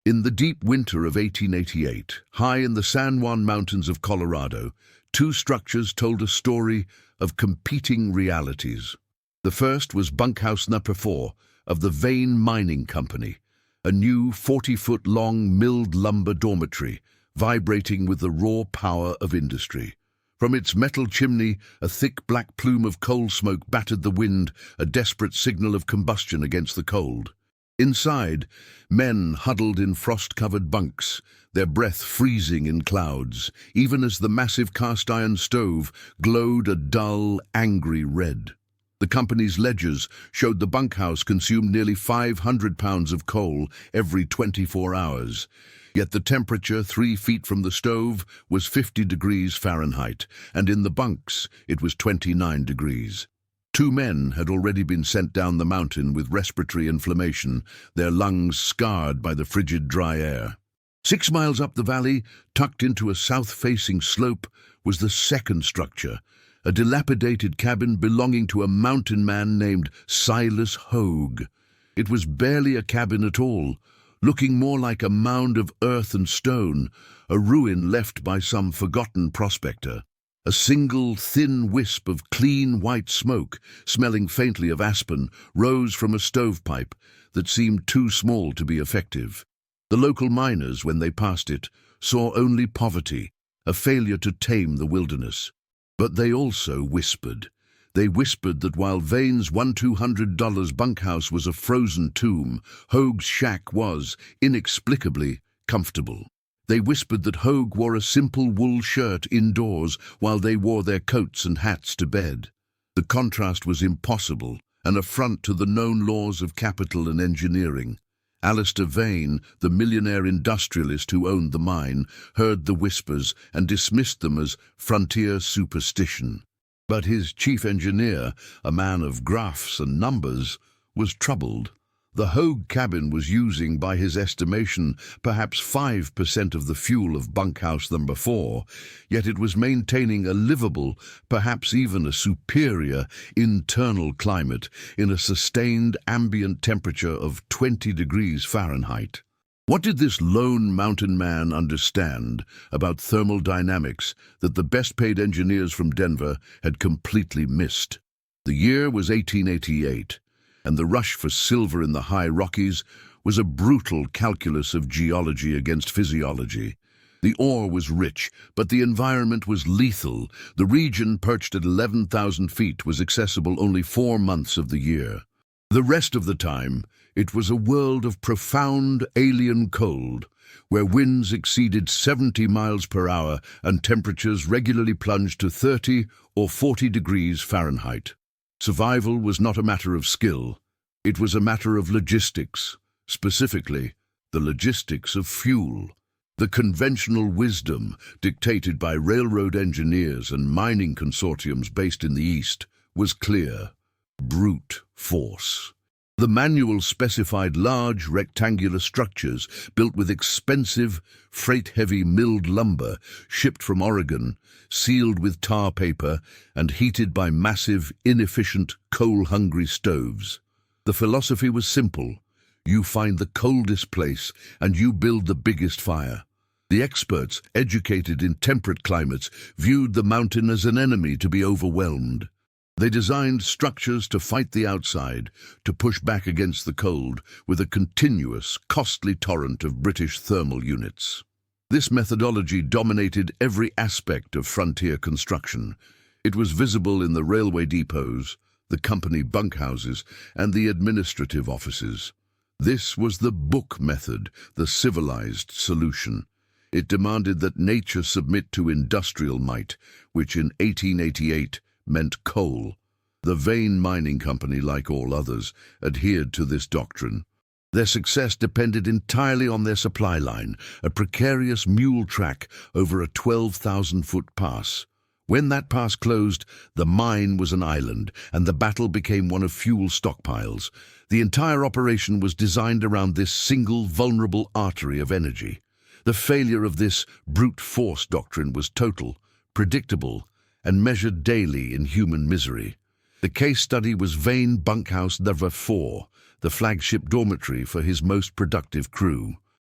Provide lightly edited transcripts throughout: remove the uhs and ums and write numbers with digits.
In the deep winter of 1888, high in the San Juan Mountains of Colorado, two structures told a story of competing realities. The first was Bunkhouse Number 4 of the Vein Mining Company, a new 40-foot-long milled lumber dormitory, vibrating with the raw power of industry. From its metal chimney, a thick black plume of coal smoke battered the wind, a desperate signal of combustion against the cold. Inside, men huddled in frost-covered bunks, their breath freezing in clouds, even as the massive cast-iron stove glowed a dull, angry red. The company's ledgers showed the bunkhouse consumed nearly 500 pounds of coal every 24 hours. Yet the temperature 3 feet from the stove was 50 degrees Fahrenheit, and in the bunks it was 29 degrees. 2 men had already been sent down the mountain with respiratory inflammation, their lungs scarred by the frigid dry air. 6 miles up the valley, tucked into a south-facing slope, was the second structure, a dilapidated cabin belonging to a mountain man named Silas Hogue. It was barely a cabin at all, looking more like a mound of earth and stone, a ruin left by some forgotten prospector. A single thin wisp of clean white smoke, smelling faintly of aspen, rose from a stovepipe that seemed too small to be effective. The local miners, when they passed it, saw only poverty, a failure to tame the wilderness. But they also whispered. They whispered that while Vane's $1,200 bunkhouse was a frozen tomb, Hogue's shack was, inexplicably, comfortable. They whispered that Hogue wore a simple wool shirt indoors while they wore their coats and hats to bed. The contrast was impossible, an affront to the known laws of capital and engineering. Alistair Vane, the millionaire industrialist who owned the mine, heard the whispers and dismissed them as frontier superstition. But his chief engineer, a man of graphs and numbers, was troubled. The Hogue cabin was using, by his estimation, perhaps 5% of the fuel of Bunkhouse Number 4, yet it was maintaining a livable, perhaps even a superior, internal climate in a sustained ambient temperature of 20 degrees Fahrenheit. What did this lone mountain man understand about thermal dynamics that the best-paid engineers from Denver had completely missed? The year was 1888. And the rush for silver in the high Rockies was a brutal calculus of geology against physiology. The ore was rich, but the environment was lethal. The region, perched at 11,000 feet, was accessible only 4 months of the year. The rest of the time, it was a world of profound alien cold, where winds exceeded 70 miles per hour and temperatures regularly plunged to 30 or 40 degrees Fahrenheit. Survival was not a matter of skill. It was a matter of logistics, specifically the logistics of fuel. The conventional wisdom, dictated by railroad engineers and mining consortiums based in the East, was clear: brute force. The manual specified large rectangular structures built with expensive, freight-heavy milled lumber shipped from Oregon, sealed with tar paper and heated by massive, inefficient, coal-hungry stoves. The philosophy was simple: you find the coldest place and you build the biggest fire. The experts, educated in temperate climates, viewed the mountain as an enemy to be overwhelmed. They designed structures to fight the outside, to push back against the cold, with a continuous, costly torrent of British thermal units. This methodology dominated every aspect of frontier construction. It was visible in the railway depots, the company bunkhouses, and the administrative offices. This was the book method, the civilized solution. It demanded that nature submit to industrial might, which in 1888 meant coal. The Vein Mining Company, like all others, adhered to this doctrine. Their success depended entirely on their supply line, a precarious mule track over a 12,000-foot pass. When that pass closed, the mine was an island, and the battle became one of fuel stockpiles. The entire operation was designed around this single, vulnerable artery of energy. The failure of this brute force doctrine was total, predictable, and measured daily in human misery. The case study was Vane Bunkhouse Number 4, the flagship dormitory for his most productive crew.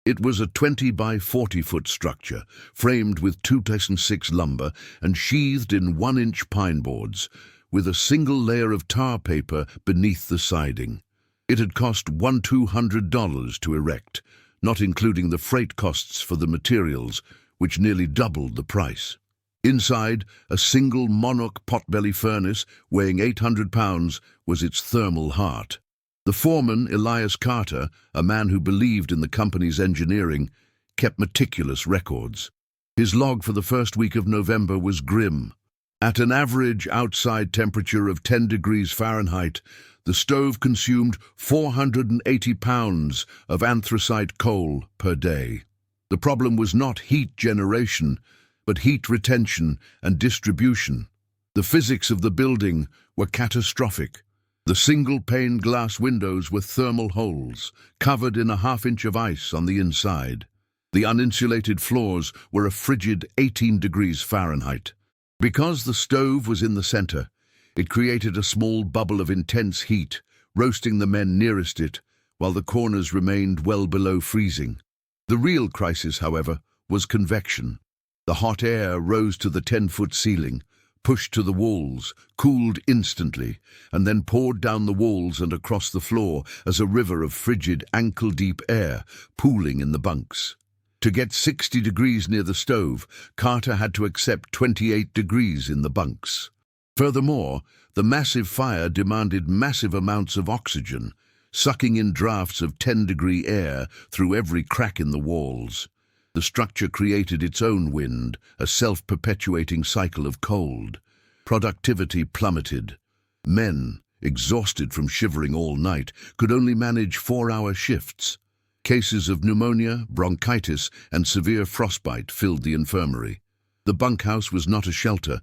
It was a 20 by 40-foot structure, framed with 2x6 lumber and sheathed in 1-inch pine boards, with a single layer of tar paper beneath the siding. It had cost $200 to erect, not including the freight costs for the materials, which nearly doubled the price. Inside, a single monarch potbelly furnace weighing 800 pounds was its thermal heart. The foreman, Elias Carter, a man who believed in the company's engineering, kept meticulous records. His log for the first week of November was grim. At an average outside temperature of 10 degrees Fahrenheit, the stove consumed 480 pounds of anthracite coal per day. The problem was not heat generation, but heat retention and distribution. The physics of the building were catastrophic. The single-pane glass windows were thermal holes, covered in a half-inch of ice on the inside. The uninsulated floors were a frigid 18 degrees Fahrenheit. Because the stove was in the center, it created a small bubble of intense heat, roasting the men nearest it, while the corners remained well below freezing. The real crisis, however, was convection. The hot air rose to the 10-foot ceiling, pushed to the walls, cooled instantly, and then poured down the walls and across the floor as a river of frigid, ankle-deep air pooling in the bunks. To get 60 degrees near the stove, Carter had to accept 28 degrees in the bunks. Furthermore, the massive fire demanded massive amounts of oxygen, sucking in drafts of 10-degree air through every crack in the walls. The structure created its own wind, a self-perpetuating cycle of cold. Productivity plummeted. Men, exhausted from shivering all night, could only manage 4-hour shifts. Cases of pneumonia, bronchitis, and severe frostbite filled the infirmary. The bunkhouse was not a shelter.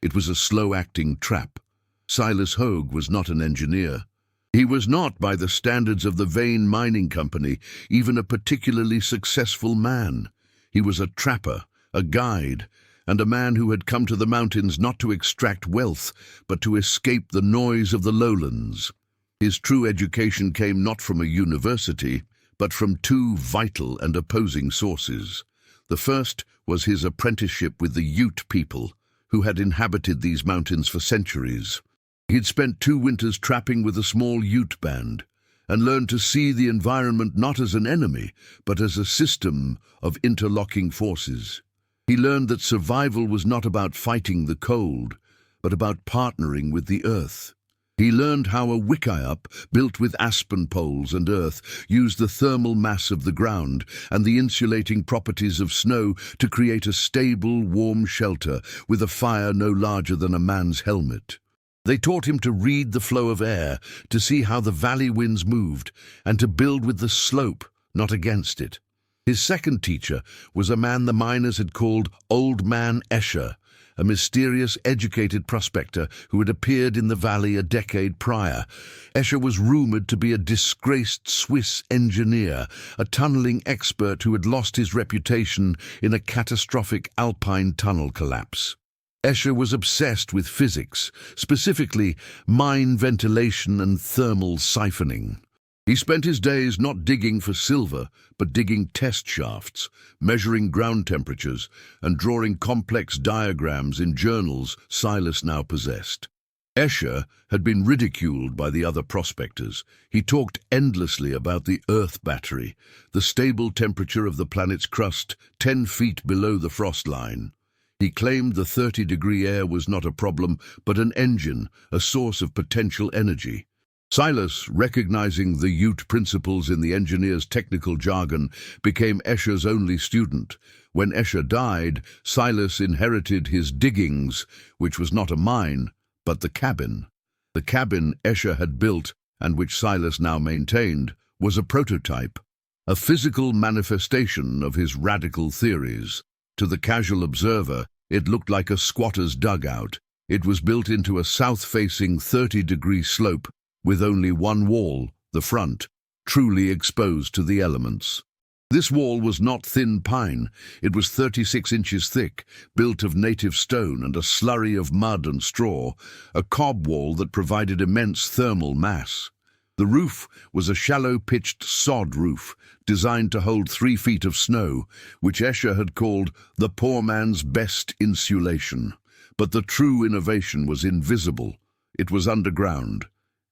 It was a slow-acting trap. Silas Hogue was not an engineer. He was not, by the standards of the Vane Mining Company, even a particularly successful man. He was a trapper, a guide, and a man who had come to the mountains not to extract wealth, but to escape the noise of the lowlands. His true education came not from a university, but from two vital and opposing sources. The first was his apprenticeship with the Ute people, who had inhabited these mountains for centuries. He'd spent 2 winters trapping with a small Ute band, and learned to see the environment not as an enemy, but as a system of interlocking forces. He learned that survival was not about fighting the cold, but about partnering with the earth. He learned how a wickiup, built with aspen poles and earth, used the thermal mass of the ground and the insulating properties of snow to create a stable, warm shelter with a fire no larger than a man's helmet. They taught him to read the flow of air, to see how the valley winds moved, and to build with the slope, not against it. His second teacher was a man the miners had called Old Man Escher, a mysterious, educated prospector who had appeared in the valley a decade prior. Escher was rumored to be a disgraced Swiss engineer, a tunneling expert who had lost his reputation in a catastrophic alpine tunnel collapse. Escher was obsessed with physics, specifically mine ventilation and thermal siphoning. He spent his days not digging for silver, but digging test shafts, measuring ground temperatures, and drawing complex diagrams in journals Silas now possessed. Escher had been ridiculed by the other prospectors. He talked endlessly about the Earth battery, the stable temperature of the planet's crust 10 feet below the frost line. He claimed the 30-degree air was not a problem, but an engine, a source of potential energy. Silas, recognizing the Ute principles in the engineer's technical jargon, became Escher's only student. When Escher died, Silas inherited his diggings, which was not a mine, but the cabin. The cabin Escher had built, and which Silas now maintained, was a prototype, a physical manifestation of his radical theories. To the casual observer, it looked like a squatter's dugout. It was built into a south-facing 30-degree slope, with only one wall, the front, truly exposed to the elements. This wall was not thin pine. It was 36 inches thick, built of native stone and a slurry of mud and straw, a cob wall that provided immense thermal mass. The roof was a shallow pitched sod roof designed to hold 3 feet of snow, which Escher had called the poor man's best insulation. But the true innovation was invisible. It was underground.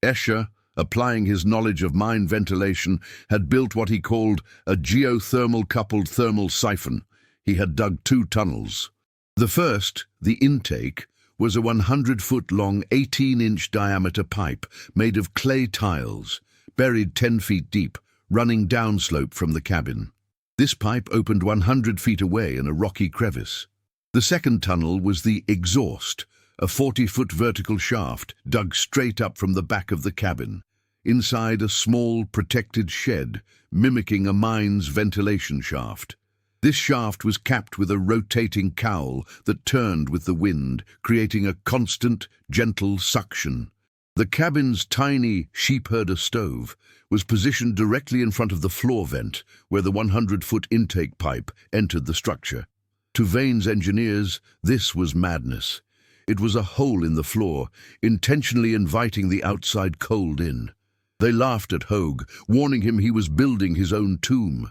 Escher, applying his knowledge of mine ventilation, had built what he called a geothermal coupled thermal siphon. He had dug 2 tunnels. The first, the intake, was a 100-foot-long, 18-inch diameter pipe made of clay tiles, buried 10 feet deep, running downslope from the cabin. This pipe opened 100 feet away in a rocky crevice. The second tunnel was the exhaust, a 40-foot vertical shaft dug straight up from the back of the cabin. Inside, a small, protected shed, mimicking a mine's ventilation shaft. This shaft was capped with a rotating cowl that turned with the wind, creating a constant, gentle suction. The cabin's tiny sheepherder stove was positioned directly in front of the floor vent, where the 100-foot intake pipe entered the structure. To Vane's engineers, this was madness. It was a hole in the floor, intentionally inviting the outside cold in. They laughed at Hogue, warning him he was building his own tomb.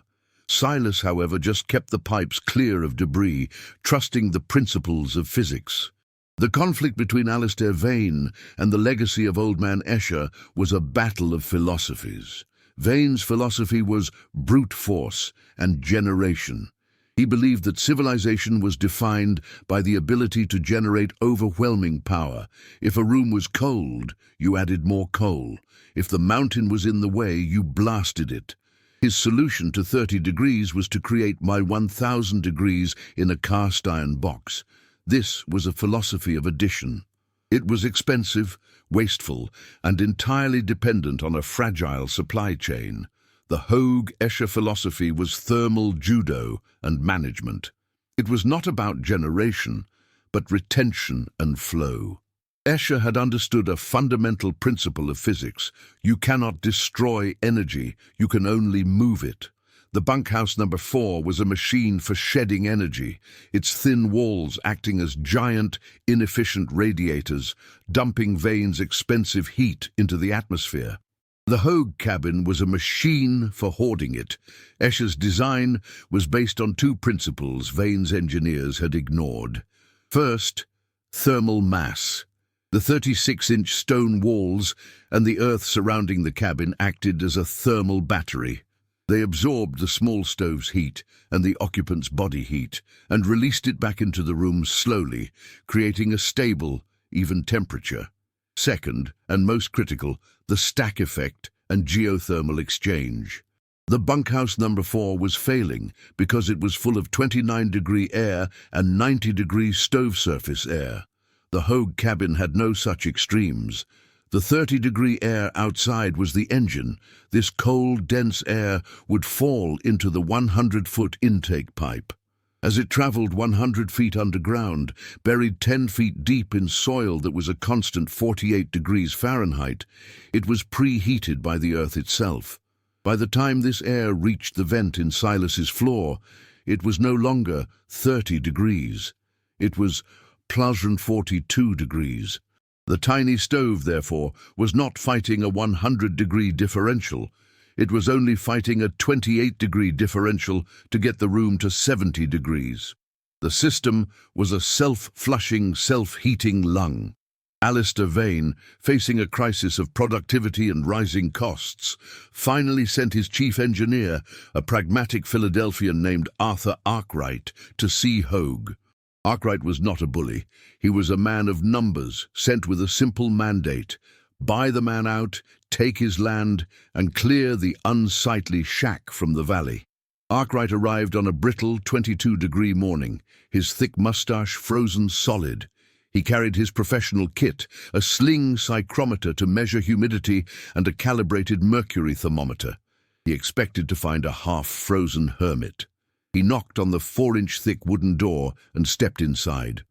Silas, however, just kept the pipes clear of debris, trusting the principles of physics. The conflict between Alistair Vane and the legacy of Old Man Escher was a battle of philosophies. Vane's philosophy was brute force and generation. He believed that civilization was defined by the ability to generate overwhelming power. If a room was cold, you added more coal. If the mountain was in the way, you blasted it. His solution to 30 degrees was to create my 1,000 degrees in a cast-iron box. This was a philosophy of addition. It was expensive, wasteful, and entirely dependent on a fragile supply chain. The Hogue-Escher philosophy was thermal judo and management. It was not about generation, but retention and flow. Escher had understood a fundamental principle of physics. You cannot destroy energy, you can only move it. The bunkhouse number 4 was a machine for shedding energy, its thin walls acting as giant, inefficient radiators, dumping Vane's expensive heat into the atmosphere. The Hogue cabin was a machine for hoarding it. Escher's design was based on 2 principles Vane's engineers had ignored. First, thermal mass. The 36-inch stone walls and the earth surrounding the cabin acted as a thermal battery. They absorbed the small stove's heat and the occupant's body heat and released it back into the room slowly, creating a stable, even temperature. Second, and most critical, the stack effect and geothermal exchange. The bunkhouse number 4 was failing because it was full of 29-degree air and 90-degree stove surface air. The Hogue cabin had no such extremes. The 30-degree air outside was the engine. This cold, dense air would fall into the 100-foot intake pipe. As it traveled 100 feet underground, buried 10 feet deep in soil that was a constant 48 degrees Fahrenheit, it was preheated by the earth itself. By the time this air reached the vent in Silas's floor, it was no longer 30 degrees. It was +42 degrees. The tiny stove, therefore, was not fighting a 100-degree differential. It was only fighting a 28-degree differential to get the room to 70 degrees. The system was a self-flushing, self-heating lung. Alistair Vane, facing a crisis of productivity and rising costs, finally sent his chief engineer, a pragmatic Philadelphian named Arthur Arkwright, to see Hogue. Arkwright was not a bully. He was a man of numbers, sent with a simple mandate: buy the man out, take his land, and clear the unsightly shack from the valley. Arkwright arrived on a brittle 22-degree morning, his thick mustache frozen solid. He carried his professional kit, a sling psychrometer to measure humidity and a calibrated mercury thermometer. He expected to find a half-frozen hermit. He knocked on the 4-inch thick wooden door and stepped inside.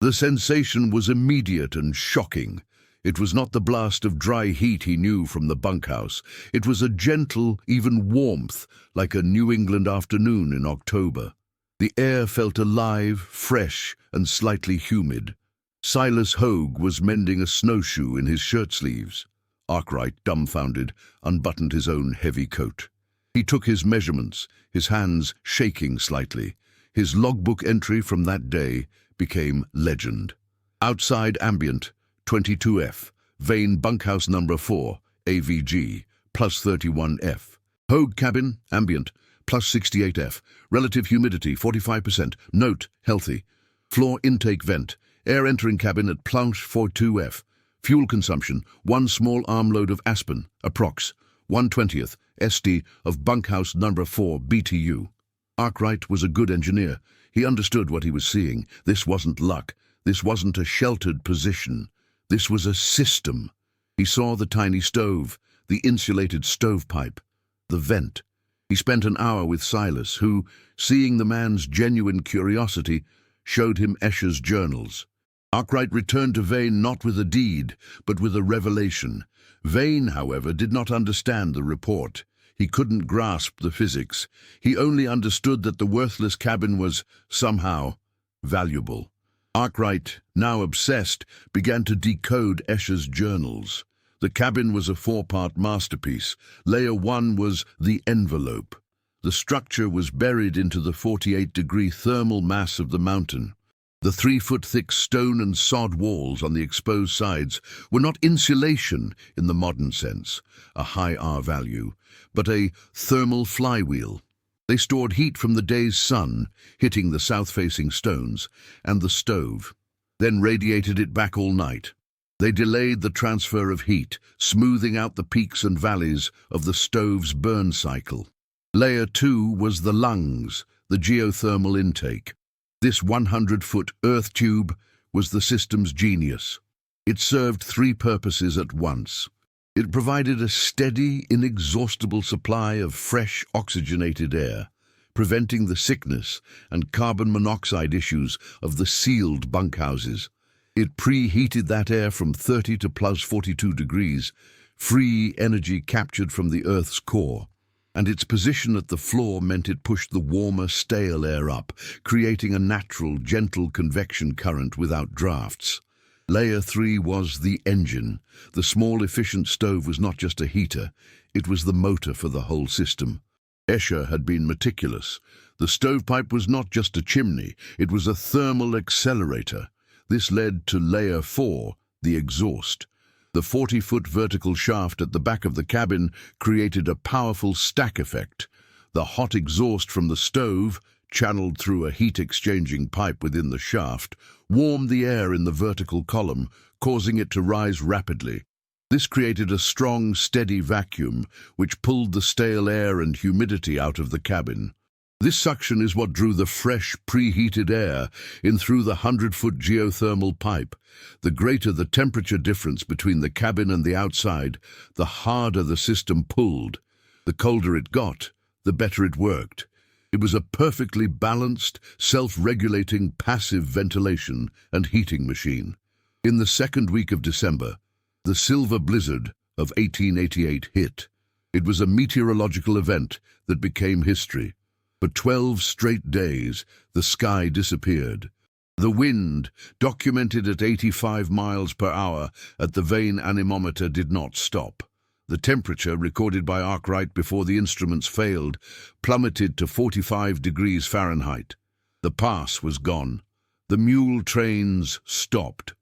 The sensation was immediate and shocking. It was not the blast of dry heat he knew from the bunkhouse. It was a gentle, even warmth, like a New England afternoon in October. The air felt alive, fresh, and slightly humid. Silas Hogue was mending a snowshoe in his shirt sleeves. Arkwright, dumbfounded, unbuttoned his own heavy coat. He took his measurements, his hands shaking slightly. His logbook entry from that day became legend. Outside ambient, 22F, vane bunkhouse number 4, AVG, plus 31F. Hogue cabin, ambient, plus 68F. Relative humidity, 45%. Note, healthy. Floor intake vent, air entering cabin at plus 42F. Fuel consumption, 1 small armload of Aspen, approx. 1/20th, SD of bunkhouse number 4, BTU. Arkwright was a good engineer. He understood what he was seeing. This wasn't luck. This wasn't a sheltered position. This was a system. He saw the tiny stove, the insulated stovepipe, the vent. He spent an hour with Silas, who, seeing the man's genuine curiosity, showed him Escher's journals. Arkwright returned to Vane not with a deed, but with a revelation. Vane, however, did not understand the report. He couldn't grasp the physics. He only understood that the worthless cabin was, somehow, valuable. Arkwright, now obsessed, began to decode Escher's journals. The cabin was a 4-part masterpiece. Layer 1 was the envelope. The structure was buried into the 48-degree thermal mass of the mountain. The 3-foot-thick stone and sod walls on the exposed sides were not insulation in the modern sense, a high R value, but a thermal flywheel. They stored heat from the day's sun, hitting the south-facing stones, and the stove, then radiated it back all night. They delayed the transfer of heat, smoothing out the peaks and valleys of the stove's burn cycle. Layer 2 was the lungs, the geothermal intake. This 100-foot earth tube was the system's genius. It served 3 purposes at once. It provided a steady, inexhaustible supply of fresh, oxygenated air, preventing the sickness and carbon monoxide issues of the sealed bunkhouses. It preheated that air from 30 to plus 42 degrees, free energy captured from the Earth's core. And its position at the floor meant it pushed the warmer, stale air up, creating a natural, gentle convection current without drafts. Layer 3 was the engine. The small, efficient stove was not just a heater, it was the motor for the whole system. Escher had been meticulous. The stovepipe was not just a chimney, it was a thermal accelerator. This led to Layer 4, the exhaust. The 40-foot vertical shaft at the back of the cabin created a powerful stack effect. The hot exhaust from the stove, channeled through a heat-exchanging pipe within the shaft, warmed the air in the vertical column, causing it to rise rapidly. This created a strong, steady vacuum, which pulled the stale air and humidity out of the cabin. This suction is what drew the fresh, preheated air in through the 100-foot geothermal pipe. The greater the temperature difference between the cabin and the outside, the harder the system pulled. The colder it got, the better it worked. It was a perfectly balanced, self-regulating passive ventilation and heating machine. In the second week of December, the silver blizzard of 1888 hit. It was a meteorological event that became history. For 12 straight days, the sky disappeared. The wind, documented at 85 miles per hour at the vane anemometer, did not stop. The temperature, recorded by Arkwright before the instruments failed, plummeted to 45 degrees Fahrenheit. The pass was gone. The mule trains stopped.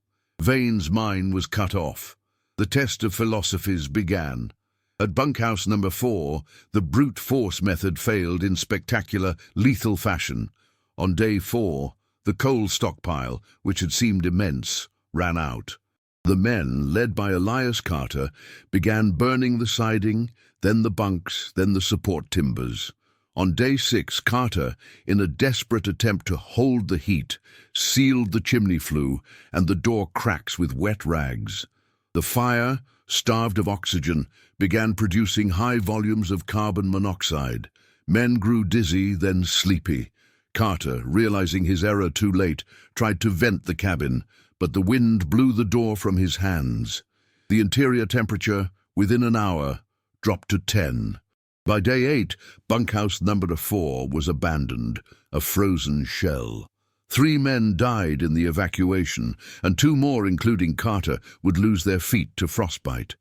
Vane's mine was cut off. The test of philosophies began. At bunkhouse number 4, the brute force method failed in spectacular, lethal fashion. On day 4, the coal stockpile, which had seemed immense, ran out. The men, led by Elias Carter, began burning the siding, then the bunks, then the support timbers. On day 6, Carter, in a desperate attempt to hold the heat, sealed the chimney flue and the door cracks with wet rags. The fire, starved of oxygen, began producing high volumes of carbon monoxide. Men grew dizzy, then sleepy. Carter, realizing his error too late, tried to vent the cabin, but the wind blew the door from his hands. The interior temperature, within an hour, dropped to 10. By day 8, bunkhouse number 4 was abandoned, a frozen shell. 3 men died in the evacuation, and 2 more, including Carter, would lose their feet to frostbite.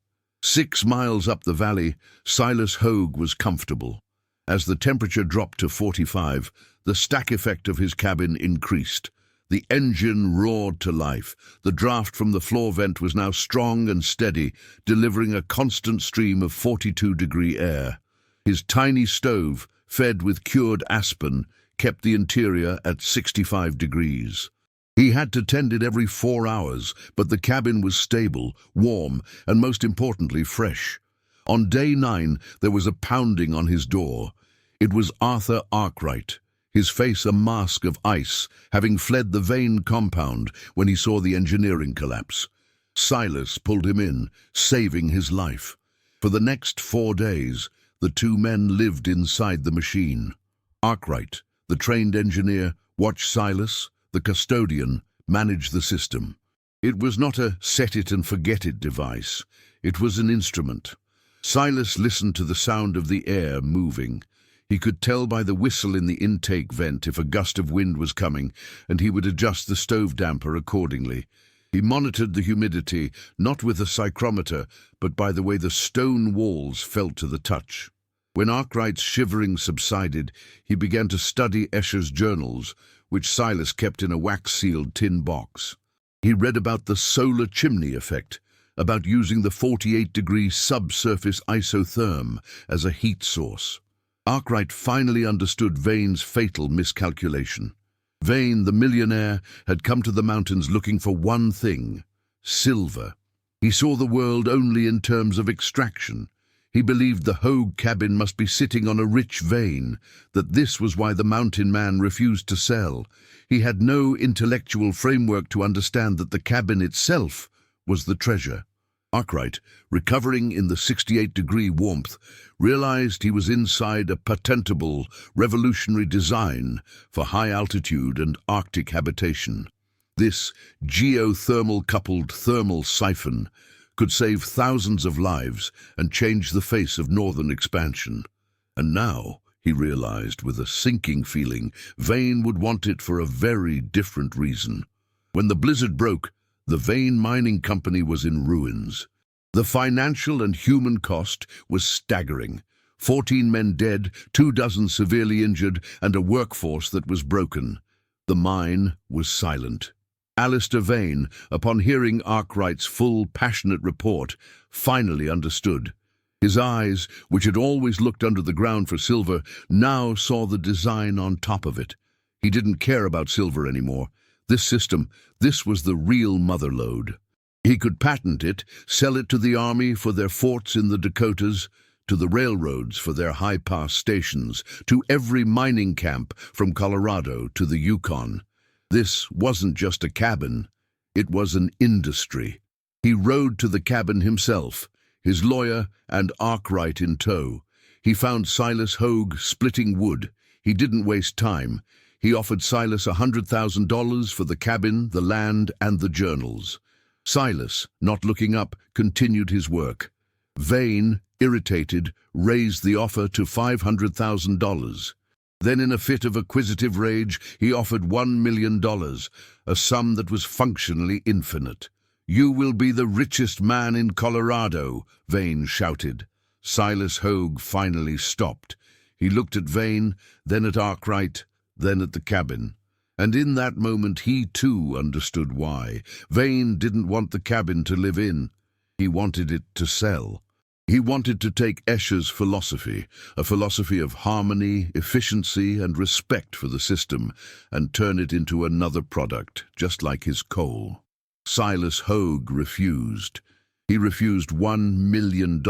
6 miles up the valley, Silas Hogue was comfortable. As the temperature dropped to 45, the stack effect of his cabin increased. The engine roared to life. The draft from the floor vent was now strong and steady, delivering a constant stream of 42-degree air. His tiny stove, fed with cured aspen, kept the interior at 65 degrees. He had to tend it every 4 hours, but the cabin was stable, warm, and most importantly, fresh. On day 9, there was a pounding on his door. It was Arthur Arkwright, his face a mask of ice, having fled the Vane compound when he saw the engineering collapse. Silas pulled him in, saving his life. For the next 4 days, the two men lived inside the machine. Arkwright, the trained engineer, watched Silas, the custodian, manage the system. It was not a set-it-and-forget-it device. It was an instrument. Silas listened to the sound of the air moving. He could tell by the whistle in the intake vent if a gust of wind was coming, and he would adjust the stove damper accordingly. He monitored the humidity, not with a psychrometer, but by the way the stone walls felt to the touch. When Arkwright's shivering subsided, he began to study Escher's journals, which Silas kept in a wax-sealed tin box. He read about the solar chimney effect, about using the 48-degree subsurface isotherm as a heat source. Arkwright finally understood Vane's fatal miscalculation. Vane, the millionaire, had come to the mountains looking for one thing: silver. He saw the world only in terms of extraction. He believed the Hogue cabin must be sitting on a rich vein, that this was why the mountain man refused to sell. He had no intellectual framework to understand that the cabin itself was the treasure. Arkwright, recovering in the 68-degree warmth, realized he was inside a patentable, revolutionary design for high-altitude and Arctic habitation. This geothermal-coupled thermal siphon could save thousands of lives and change the face of northern expansion. And now, he realized with a sinking feeling, Vane would want it for a very different reason. When the blizzard broke, the Vane Mining Company was in ruins. The financial and human cost was staggering. 14 men dead, 24 severely injured, and a workforce that was broken. The mine was silent. Alistair Vane, upon hearing Arkwright's full, passionate report, finally understood. His eyes, which had always looked under the ground for silver, now saw the design on top of it. He didn't care about silver anymore. This system, this was the real mother lode. He could patent it, sell it to the army for their forts in the Dakotas, to the railroads for their high-pass stations, to every mining camp from Colorado to the Yukon. This wasn't just a cabin, it was an industry. He rode to the cabin himself, his lawyer and Arkwright in tow. He found Silas Hogue splitting wood. He didn't waste time. He offered Silas $100,000 for the cabin, the land, and the journals. Silas, not looking up, continued his work. Vane, irritated, raised the offer to $500,000. Then, in a fit of acquisitive rage, he offered $1 million, a sum that was functionally infinite. "You will be the richest man in Colorado," Vane shouted. Silas Hogue finally stopped. He looked at Vane, then at Arkwright, then at the cabin. And in that moment he too understood why. Vane didn't want the cabin to live in. He wanted it to sell. He wanted to take Escher's philosophy, a philosophy of harmony, efficiency, and respect for the system, and turn it into another product, just like his coal. Silas Hogue refused. He refused $1 million.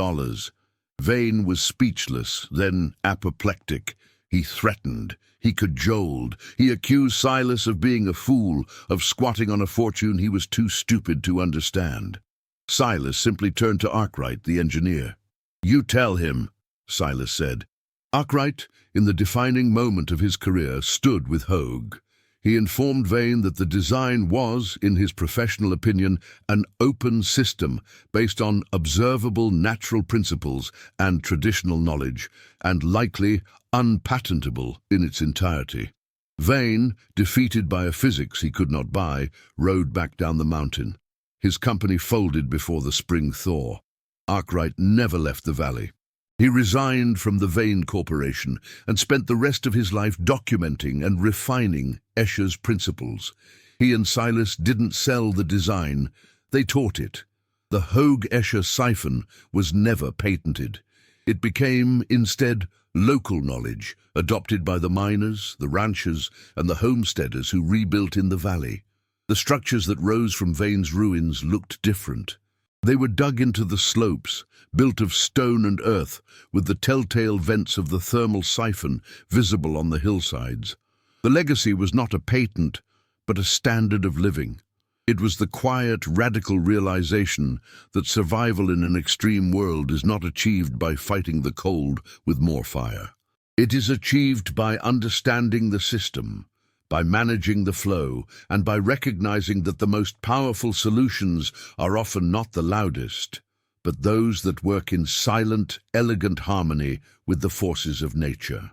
Vane was speechless, then apoplectic. He threatened. He cajoled. He accused Silas of being a fool, of squatting on a fortune he was too stupid to understand. Silas simply turned to Arkwright, the engineer. "You tell him," Silas said. Arkwright, in the defining moment of his career, stood with Hogue. He informed Vane that the design was, in his professional opinion, an open system based on observable natural principles and traditional knowledge, and likely unpatentable in its entirety. Vane, defeated by a physics he could not buy, rode back down the mountain. His company folded before the spring thaw. Arkwright never left the valley. He resigned from the Vane Corporation and spent the rest of his life documenting and refining Escher's principles. He and Silas didn't sell the design, they taught it. The Hoag-Escher siphon was never patented. It became, instead, local knowledge, adopted by the miners, the ranchers, and the homesteaders who rebuilt in the valley. The structures that rose from Vane's ruins looked different. They were dug into the slopes, built of stone and earth, with the telltale vents of the thermal siphon visible on the hillsides. The legacy was not a patent, but a standard of living. It was the quiet, radical realization that survival in an extreme world is not achieved by fighting the cold with more fire. It is achieved by understanding the system, by managing the flow, and by recognizing that the most powerful solutions are often not the loudest, but those that work in silent, elegant harmony with the forces of nature.